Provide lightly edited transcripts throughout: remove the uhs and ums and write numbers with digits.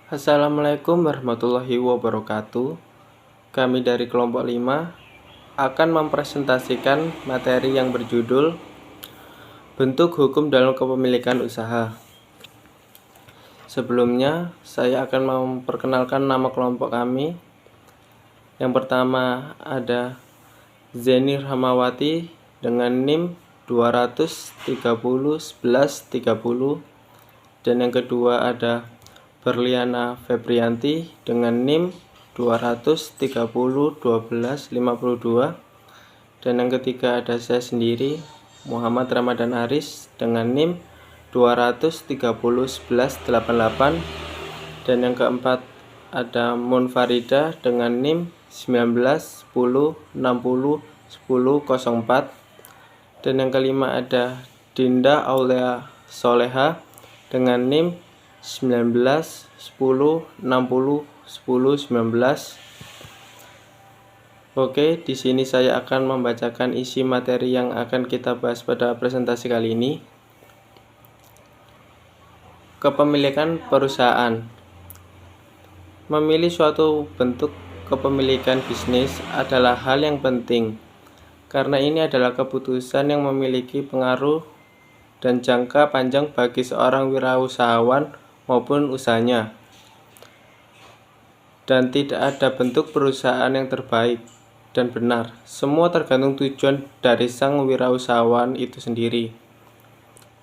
Assalamualaikum warahmatullahi wabarakatuh. Kami dari kelompok 5 akan mempresentasikan materi yang berjudul Bentuk Hukum dalam Kepemilikan Usaha. Sebelumnya, saya akan memperkenalkan nama kelompok kami. Yang pertama ada Zeni Rahmawati dengan NIM 2301130, dan yang kedua ada Berliana Febrianti dengan NIM 2301252, dan yang ketiga ada saya sendiri Muhammad Ramadan Aris dengan NIM 2301188, dan yang keempat ada Munfarida dengan NIM 1910601004, dan yang kelima ada Dinda Aulia Soleha dengan NIM 1910601019. Oke, di sini saya akan membacakan isi materi yang akan kita bahas pada presentasi kali ini. Kepemilikan perusahaan. Memilih suatu bentuk kepemilikan bisnis adalah hal yang penting, karena ini adalah keputusan yang memiliki pengaruh dan jangka panjang bagi seorang wirausahawan maupun usahanya. Dan tidak ada bentuk perusahaan yang terbaik dan benar. Semua tergantung tujuan dari sang wirausahawan itu sendiri.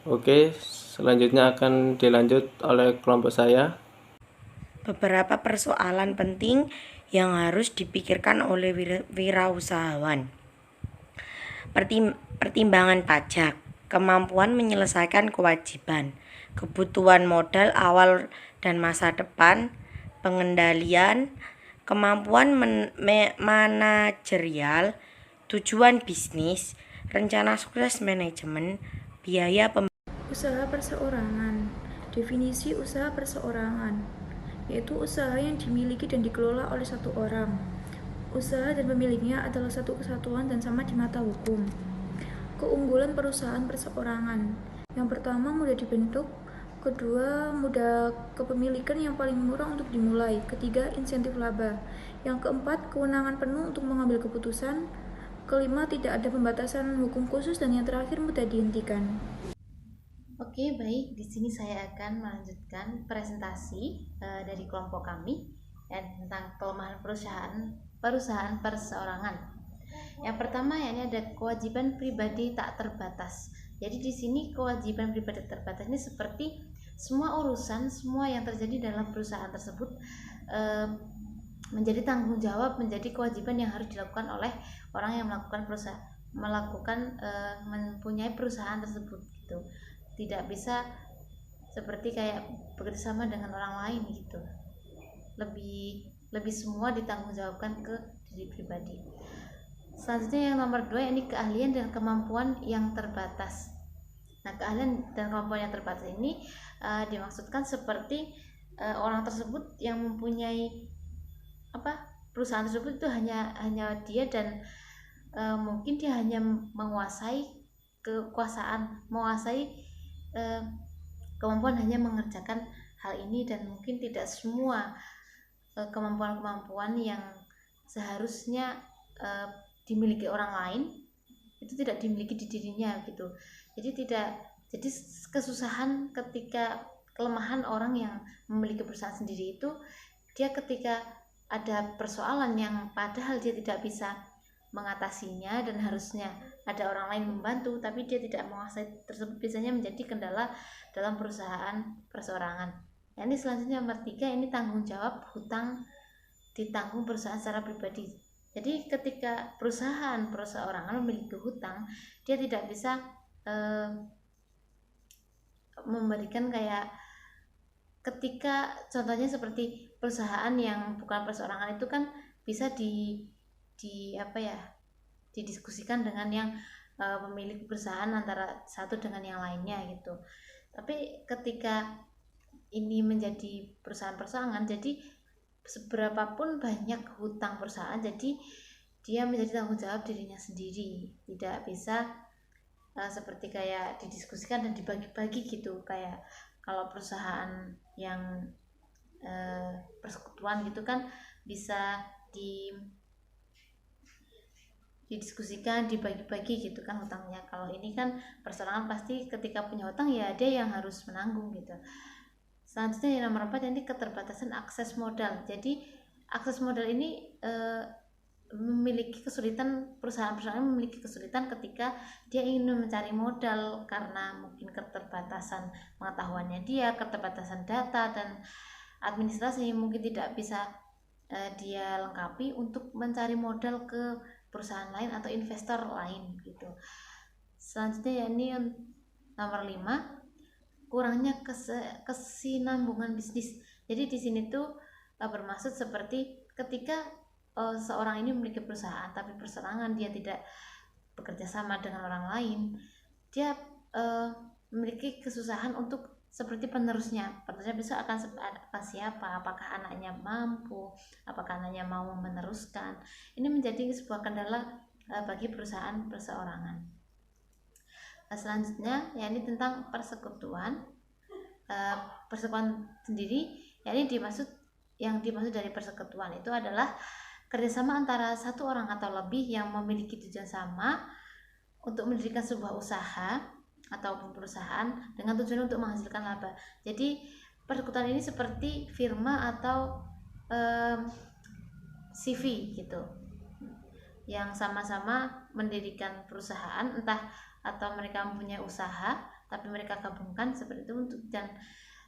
Oke, selanjutnya akan dilanjut oleh kelompok saya. Beberapa persoalan penting yang harus dipikirkan oleh wirausahawan. Pertimbangan pajak, kemampuan menyelesaikan kewajiban, kebutuhan modal awal dan masa depan, pengendalian, kemampuan manajerial, tujuan bisnis, rencana sukses manajemen, biaya Usaha perseorangan. Definisi usaha perseorangan yaitu usaha yang dimiliki dan dikelola oleh satu orang. Usaha dan pemiliknya adalah satu kesatuan dan sama di mata hukum. Keunggulan perusahaan perseorangan. Yang pertama, mudah dibentuk. Kedua, mudah kepemilikan yang paling murah untuk dimulai. Ketiga, insentif laba. Yang keempat, kewenangan penuh untuk mengambil keputusan. Kelima, tidak ada pembatasan hukum khusus. Dan yang terakhir, mudah dihentikan. Oke, baik. Di sini saya akan melanjutkan presentasi dari kelompok kami tentang kelemahan perusahaan perseorangan. Yang pertama, yakni ada kewajiban pribadi tak terbatas. Jadi di sini kewajiban pribadi terbatas ini seperti semua urusan, semua yang terjadi dalam perusahaan tersebut menjadi tanggung jawab, menjadi kewajiban yang harus dilakukan oleh orang yang mempunyai perusahaan tersebut gitu. Tidak bisa seperti kayak bekerjasama dengan orang lain gitu. Lebih semua ditanggungjawabkan ke diri pribadi. Selanjutnya yang nomor 2, ini keahlian dan kemampuan yang terbatas. Nah, keahlian dan kemampuan yang terbatas ini dimaksudkan seperti orang tersebut yang mempunyai perusahaan tersebut itu hanya dia, dan mungkin dia hanya menguasai kemampuan hanya mengerjakan hal ini, dan mungkin tidak semua kemampuan-kemampuan yang seharusnya dimiliki orang lain itu tidak dimiliki di dirinya gitu. Jadi kesusahan kelemahan orang yang memiliki perusahaan sendiri itu, dia ketika ada persoalan yang padahal dia tidak bisa mengatasinya dan harusnya ada orang lain membantu, tapi dia tidak menguasai tersebut, biasanya menjadi kendala dalam perusahaan perseorangan. Ini selanjutnya nomor 3, ini tanggung jawab hutang ditanggung perusahaan secara pribadi. Jadi ketika perusahaan perseorangan memiliki hutang, dia tidak bisa memberikan kayak ketika contohnya seperti perusahaan yang bukan perseorangan itu kan bisa didiskusikan dengan yang pemilik perusahaan antara satu dengan yang lainnya gitu. Tapi ketika ini menjadi perusahaan perseorangan, jadi seberapapun banyak hutang perusahaan, jadi dia menjadi tanggung jawab dirinya sendiri, tidak bisa seperti kayak didiskusikan dan dibagi-bagi gitu. Kayak kalau perusahaan yang persekutuan gitu kan bisa didiskusikan, dibagi-bagi gitu kan hutangnya. Kalau ini kan perseorangan, pasti ketika punya hutang ya ada yang harus menanggung gitu. Selanjutnya yang nomor 4 ini keterbatasan akses modal. Jadi akses modal ini memiliki kesulitan, perusahaan-perusahaan memiliki kesulitan ketika dia ingin mencari modal karena mungkin keterbatasan pengetahuannya dia, keterbatasan data dan administrasi yang mungkin tidak bisa dia lengkapi untuk mencari modal ke perusahaan lain atau investor lain gitu. Selanjutnya ini nomor 5, kurangnya kesinambungan bisnis. Jadi di sini tuh bermaksud seperti ketika seorang ini memiliki perusahaan tapi perseorangan, dia tidak bekerja sama dengan orang lain, dia memiliki kesusahan untuk seperti penerusnya besok akan siapa, apakah anaknya mampu, apakah anaknya mau meneruskan. Ini menjadi sebuah kendala bagi perusahaan perseorangan. Selanjutnya yakni tentang persekutuan. Persekutuan sendiri yakni yang dimaksud dari persekutuan itu adalah kerjasama antara satu orang atau lebih yang memiliki tujuan sama untuk mendirikan sebuah usaha ataupun perusahaan dengan tujuan untuk menghasilkan laba. Jadi persekutuan ini seperti firma atau CV gitu, yang sama-sama mendirikan perusahaan, entah atau mereka mempunyai usaha tapi mereka gabungkan seperti itu dan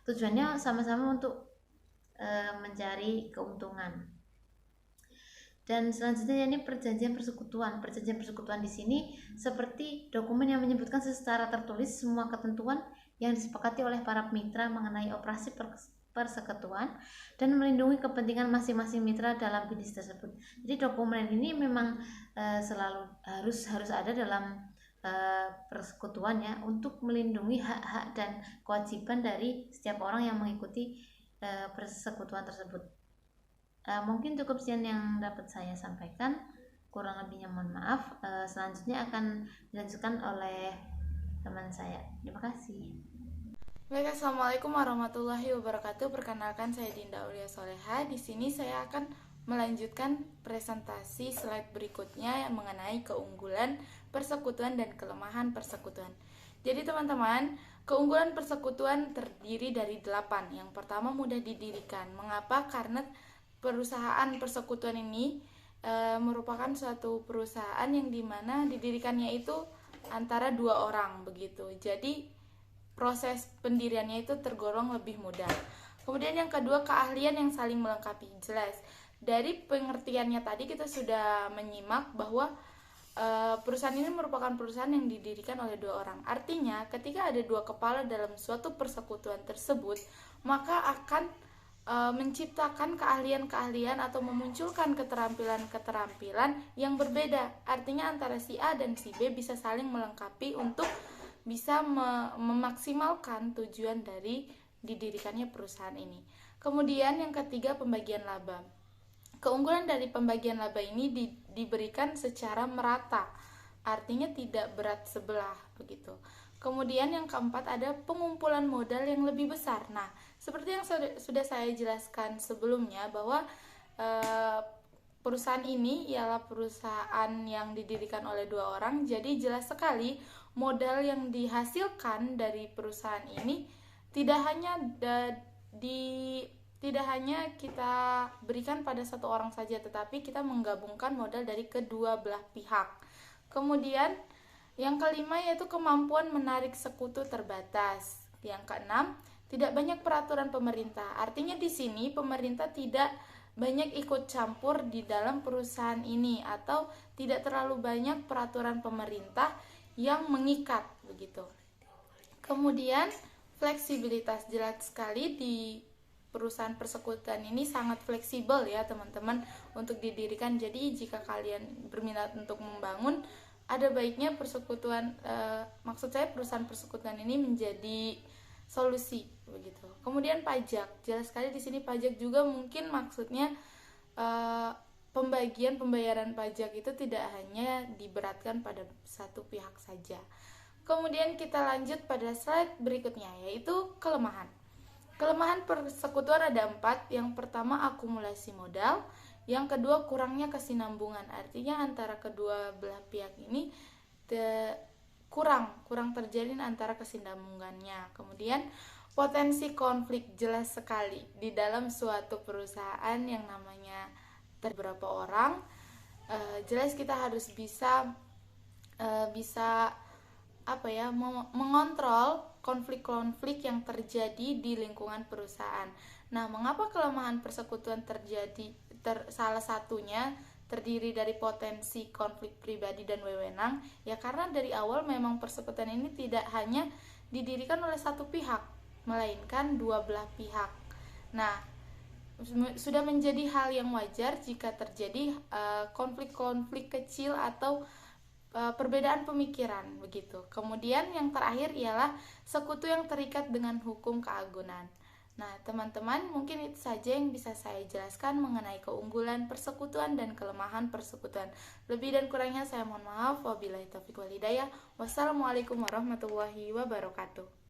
tujuannya sama-sama untuk mencari keuntungan. Dan selanjutnya ini perjanjian persekutuan. Perjanjian persekutuan di sini seperti dokumen yang menyebutkan secara tertulis semua ketentuan yang disepakati oleh para mitra mengenai operasi persekutuan dan melindungi kepentingan masing-masing mitra dalam bisnis tersebut. Jadi dokumen ini memang selalu harus ada dalam persekutuan ya, untuk melindungi hak-hak dan kewajiban dari setiap orang yang mengikuti persekutuan tersebut. Mungkin cukup sekian yang dapat saya sampaikan, kurang lebihnya mohon maaf. Selanjutnya akan dilanjutkan oleh teman saya. Terima kasih. Baik, assalamualaikum warahmatullahi wabarakatuh. Perkenalkan, saya Dinda Aulia Soleha. Di sini saya akan melanjutkan presentasi slide berikutnya yang mengenai keunggulan persekutuan dan kelemahan persekutuan. Jadi teman-teman, keunggulan persekutuan terdiri dari 8. Yang pertama, mudah didirikan. Mengapa? Karena perusahaan persekutuan ini merupakan suatu perusahaan yang dimana didirikannya itu antara 2 orang begitu. Jadi proses pendiriannya itu tergolong lebih mudah. Kemudian yang kedua, keahlian yang saling melengkapi. Jelas dari pengertiannya tadi kita sudah menyimak bahwa perusahaan ini merupakan perusahaan yang didirikan oleh 2 orang. Artinya ketika ada 2 kepala dalam suatu persekutuan tersebut, maka akan menciptakan keahlian-keahlian atau memunculkan keterampilan-keterampilan yang berbeda. Artinya antara si A dan si B bisa saling melengkapi untuk bisa memaksimalkan tujuan dari didirikannya perusahaan ini. Kemudian yang ketiga, pembagian laba. Keunggulan dari pembagian laba ini diberikan secara merata, artinya tidak berat sebelah begitu. Kemudian yang keempat, ada pengumpulan modal yang lebih besar. Nah, seperti yang sudah saya jelaskan sebelumnya bahwa perusahaan ini ialah perusahaan yang didirikan oleh 2 orang. Jadi jelas sekali modal yang dihasilkan dari perusahaan ini tidak hanya kita berikan pada 1 orang saja, tetapi kita menggabungkan modal dari kedua belah pihak. Kemudian yang kelima yaitu kemampuan menarik sekutu terbatas. Yang keenam, tidak banyak peraturan pemerintah. Artinya di sini pemerintah tidak banyak ikut campur di dalam perusahaan ini atau tidak terlalu banyak peraturan pemerintah yang mengikat begitu. Kemudian fleksibilitas, jelas sekali di perusahaan persekutuan ini sangat fleksibel ya teman-teman untuk didirikan. Jadi jika kalian berminat untuk membangun, ada baiknya persekutuan, maksud saya perusahaan persekutuan ini menjadi solusi begitu. Kemudian pajak, jelas sekali di sini pajak juga mungkin maksudnya pembayaran pajak itu tidak hanya diberatkan pada satu pihak saja. Kemudian kita lanjut pada slide berikutnya, yaitu kelemahan. Kelemahan persekutuan ada 4. Yang pertama, akumulasi modal. Yang kedua, kurangnya kesinambungan. Artinya antara kedua belah pihak ini kurang terjalin antara kesinambungannya. Kemudian potensi konflik jelas sekali di dalam suatu perusahaan yang namanya beberapa orang. Jelas kita harus bisa mengontrol konflik-konflik yang terjadi di lingkungan perusahaan. Nah, mengapa kelemahan persekutuan terjadi? Salah satunya terdiri dari potensi konflik pribadi dan wewenang. Ya, karena dari awal memang persekutuan ini tidak hanya didirikan oleh satu pihak, melainkan dua belah pihak. Nah, sudah menjadi hal yang wajar jika terjadi konflik-konflik kecil atau perbedaan pemikiran begitu. Kemudian yang terakhir ialah sekutu yang terikat dengan hukum keagungan. Nah, teman-teman, mungkin itu saja yang bisa saya jelaskan mengenai keunggulan persekutuan dan kelemahan persekutuan. Lebih dan kurangnya saya mohon maaf. Wabillahi taufiq wal hidayah. Wassalamualaikum warahmatullahi wabarakatuh.